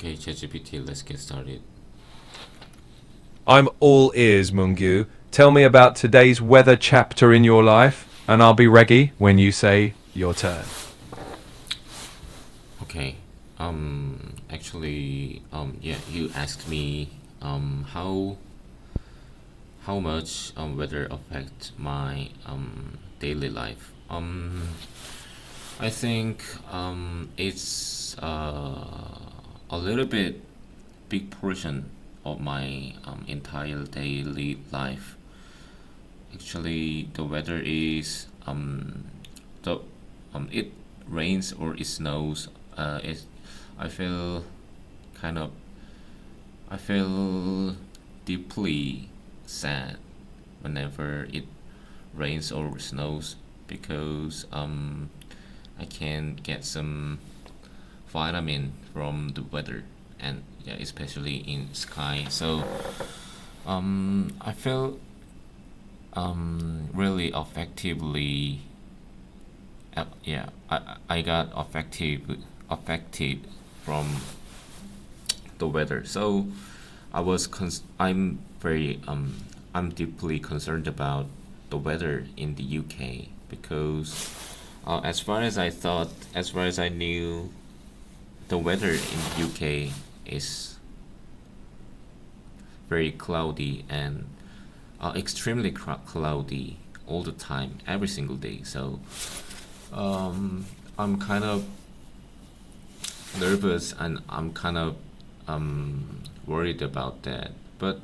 Okay, ChatGPT, let's get started. I'm all ears, Mungyu. Tell me about today's weather chapter in your life, and I'll be ready when you say your turn. Okay. Yeah, you asked me how much weather affect my daily life. I think it's a little bit big portion of my entire daily life. Actually, the weather is the it rains or it snows. It I feel kind of I feel deeply sad whenever it rains or snows because I can get some vitamin from the weather and yeah, especially in sky. So I feel really effectively yeah, I got affected from the weather. So I'm deeply concerned about the weather in the UK because as far as I knew, the weather in the UK is very cloudy and extremely cloudy all the time, every single day. So I'm kind of nervous and I'm kind of worried about that. But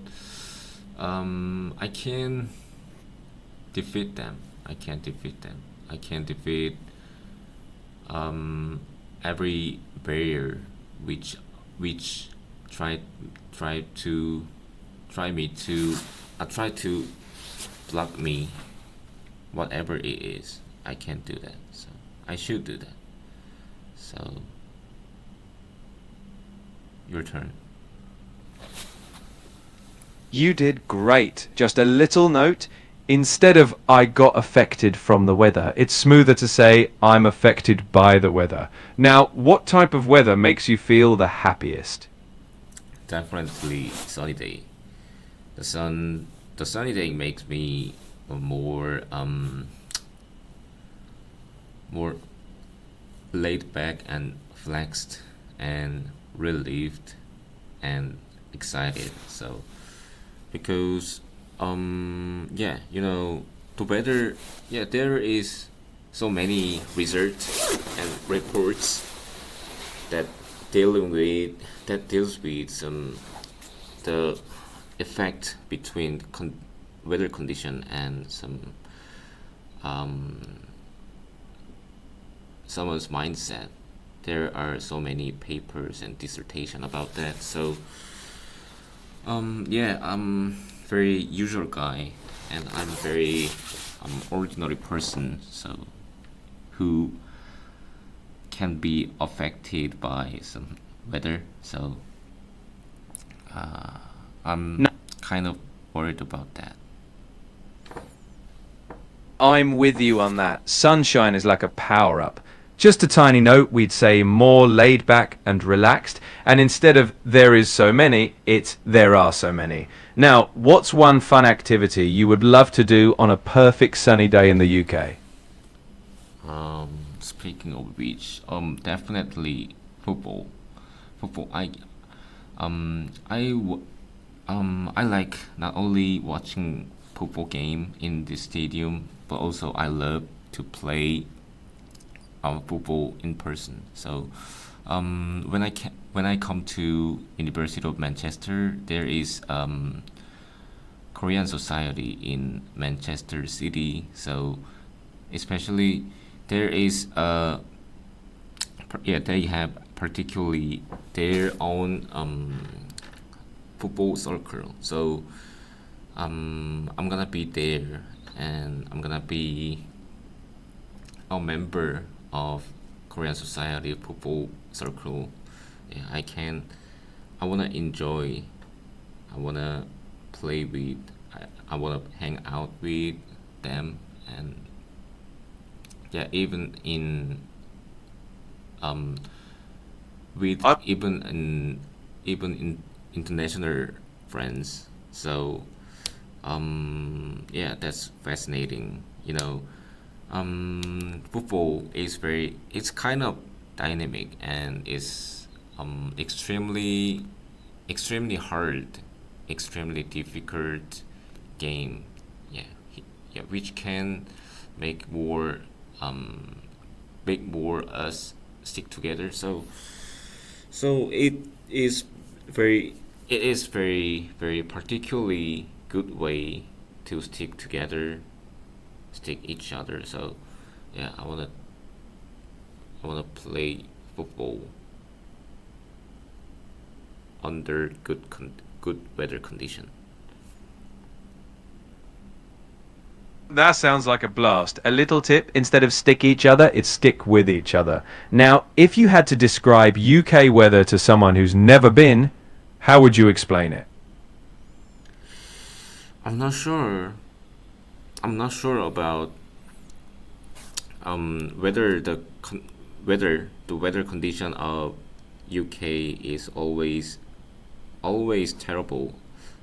I can defeat them. I can defeat them. I can defeat um, every barrier which which try try to try me to try to block me, whatever it is. I can't do that. So I should do that. So your turn. You did great. Just a little note. Instead of I got affected from the weather, it's smoother to say I'm affected by the weather. Now, what type of weather makes you feel the happiest? Definitely sunny day. The sun, the sunny day makes me more laid back and flexed and relieved and excited. So because yeah, you know, the weather, yeah, there is so many research and reports that dealing with that deals with some the effect between weather condition and some um, someone's mindset. There are so many papers and dissertation about that. So yeah, I'm very usual guy, and I'm very ordinary person. So who can be affected by some weather. So I'm kind of worried about that. I'm with you on that. Sunshine is like a power up. Just a tiny note, we'd say more laid back and relaxed. And instead of there is so many, it's there are so many. Now, what's one fun activity you would love to do on a perfect sunny day in the UK? Speaking of which, definitely football. Football. I like not only watching football game in the stadium, but also I love to play football in person. So, when I come to University of Manchester, there is Korean society in Manchester City. So, especially there is yeah, they have particularly their own football circle. So I'm gonna be there, and I'm gonna be a member of Korean Society Football Circle. Yeah, I can. I wanna enjoy. I wanna play with. I wanna hang out with them, and yeah, even in um with I'm even in even in international friends. So yeah, that's fascinating. Football is very it's kind of dynamic and is extremely hard, extremely difficult game. Yeah, yeah, which can make more um make more us stick together. So is very it is very particularly good way to stick together, stick each other. So yeah, I wanna play football under good weather condition. That sounds like a blast. A little tip, instead of stick each other, it's stick with each other. Now, if you had to describe UK weather to someone who's never been, how would you explain it? I'm not sure. I'm not sure about whether the weather condition of UK is always terrible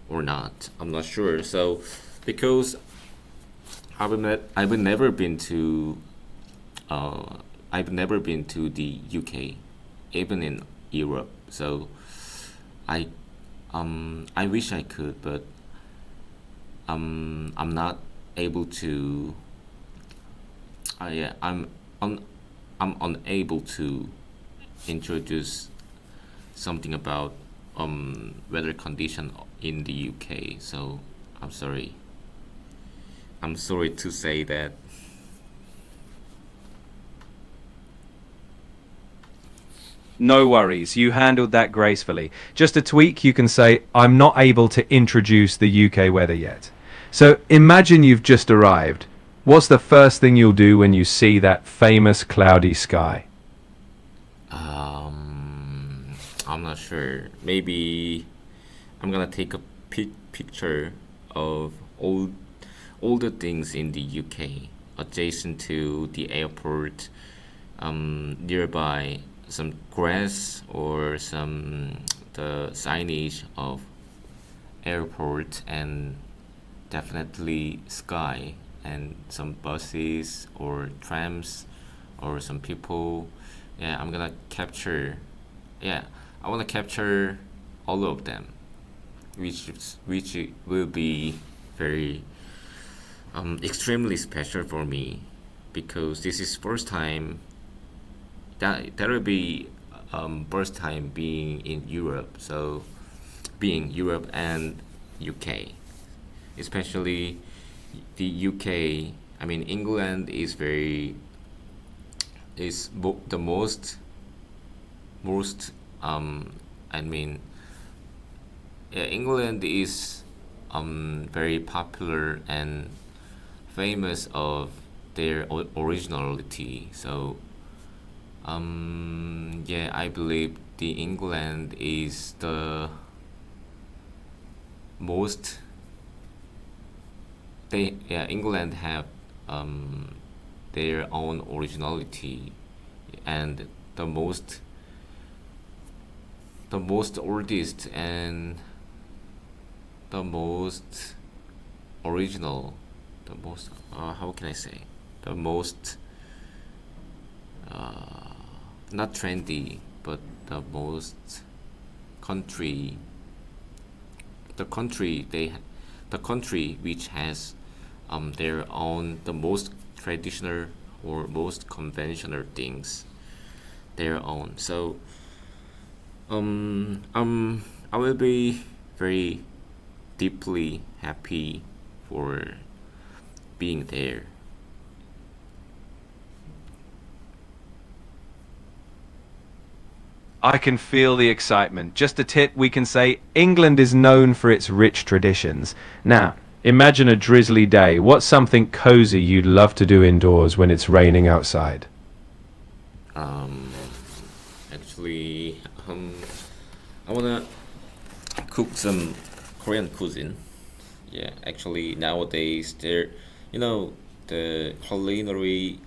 or not. I'm not sure. So because I've never been to uh I've never been to the UK, even in Europe. So I I wish I could, but I'm not able to. Yeah, un, I'm unable to introduce something about weather condition in the UK. So I'm sorry. I'm sorry to say that. No worries, you handled that gracefully. Just a tweak, you can say, I'm not able to introduce the UK weather yet. So imagine you've just arrived. What's the first thing you'll do when you see that famous cloudy sky? I'm not sure. Maybe I'm gonna take a picture of all the things in the UK adjacent to the airport, nearby some grass or some the signage of airport, and definitely sky and some buses or trams or some people. Yeah, I'm gonna capture. Yeah, I wanna capture all of them, which will be very extremely special for me because this is first time that will be first time being in Europe. So being Europe and UK, especially the UK. I mean, England is very is the most I mean, yeah, England is very popular and famous of their originality. So yeah, I believe the England is the most they yeah England have um, their own originality, and the most oldest and the most original, the most how can I say, the most uh, not trendy, but the most country the country they the country which has their own the most traditional or most conventional things their own. So I will be very deeply happy for being there. I can feel the excitement. Just a tip, we can say England is known for its rich traditions. Now, imagine a drizzly day. What's something cozy you'd love to do indoors when it's raining outside? Um, Actually, I wanna cook some Korean cuisine. Yeah, actually nowadays you know, the culinary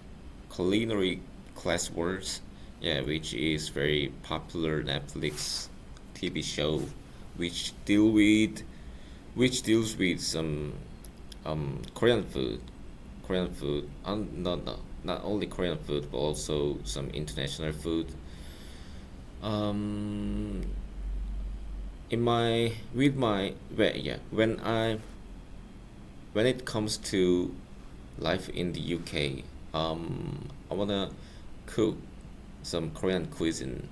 class words. Yeah, which is very popular Netflix TV show which deals with some Korean food. Korean food, not only Korean food, but also some international food. Um, in my with my well, yeah, when it comes to life in the UK, I wanna cook some Korean cuisine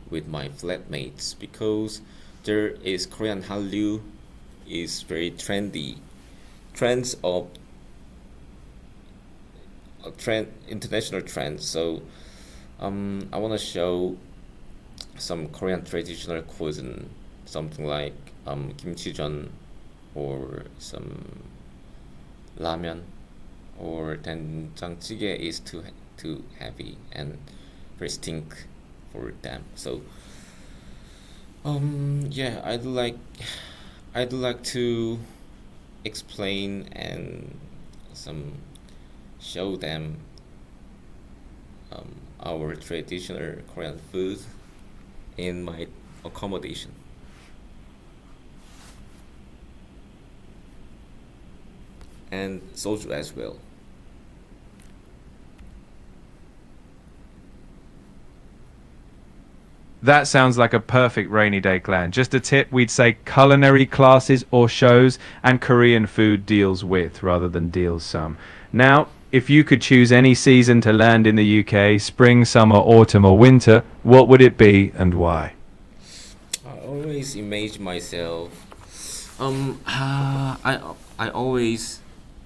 with my flatmates because there is Korean Hallyu is very trendy. Trends of trend international trends. So I want to show some Korean traditional cuisine, something like kimchijeon or some ramen or 된장찌개 is too heavy and very stink for them. So yeah, I'd like to explain and some show them our traditional Korean food in my accommodation. And soju as well. That sounds like a perfect rainy day clan. Just a tip, we'd say culinary classes or shows and Korean food deals with rather than deals some. Now, if you could choose any season to land in the UK, spring, summer, autumn or winter, what would it be and why? I always imagine myself. I always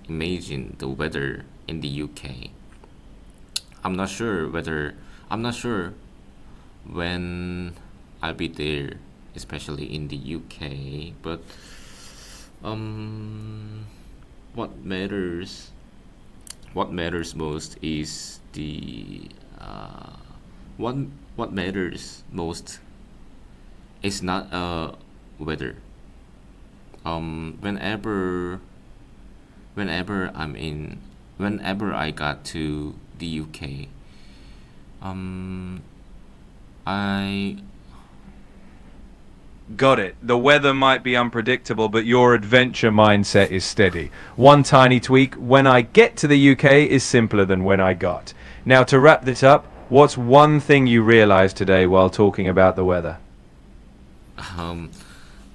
imagine the weather in the UK. I'm not sure when I'll be there, especially in the UK. But um, what matters what matters most is the what what matters most is not weather. Whenever whenever I'm in whenever I got to the UK, um, I Got it. The weather might be unpredictable, but your adventure mindset is steady. One tiny tweak, when I get to the UK is simpler than when I got. Now, to wrap this up, what's one thing you realized today while talking about the weather? um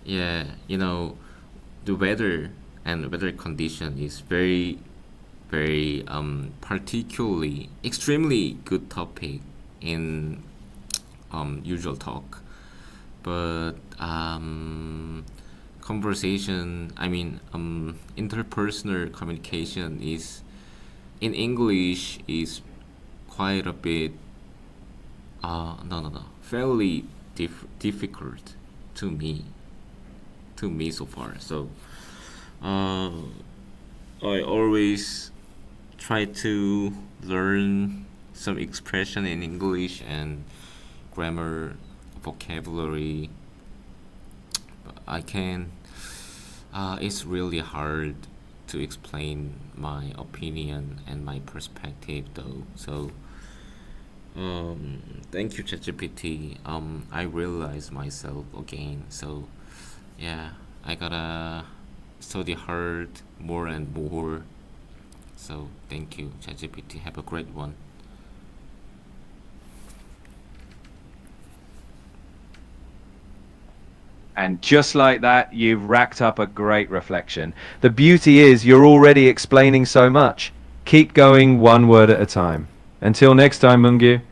yeah, the weather and weather condition is very particularly extremely good topic in usual talk. But conversation, I mean, interpersonal communication is in English is quite a bit no, no, no, fairly difficult to me so far. So uh, I always try to learn some expression in English and grammar, vocabulary. I can. It's really hard to explain my opinion and my perspective, though. So, thank you, ChatGPT. I realized myself again. So, yeah, I gotta study hard more and more. So, thank you, ChatGPT. Have a great one. And just like that, you've racked up a great reflection. The beauty is you're already explaining so much. Keep going one word at a time. Until next time, Mungyu.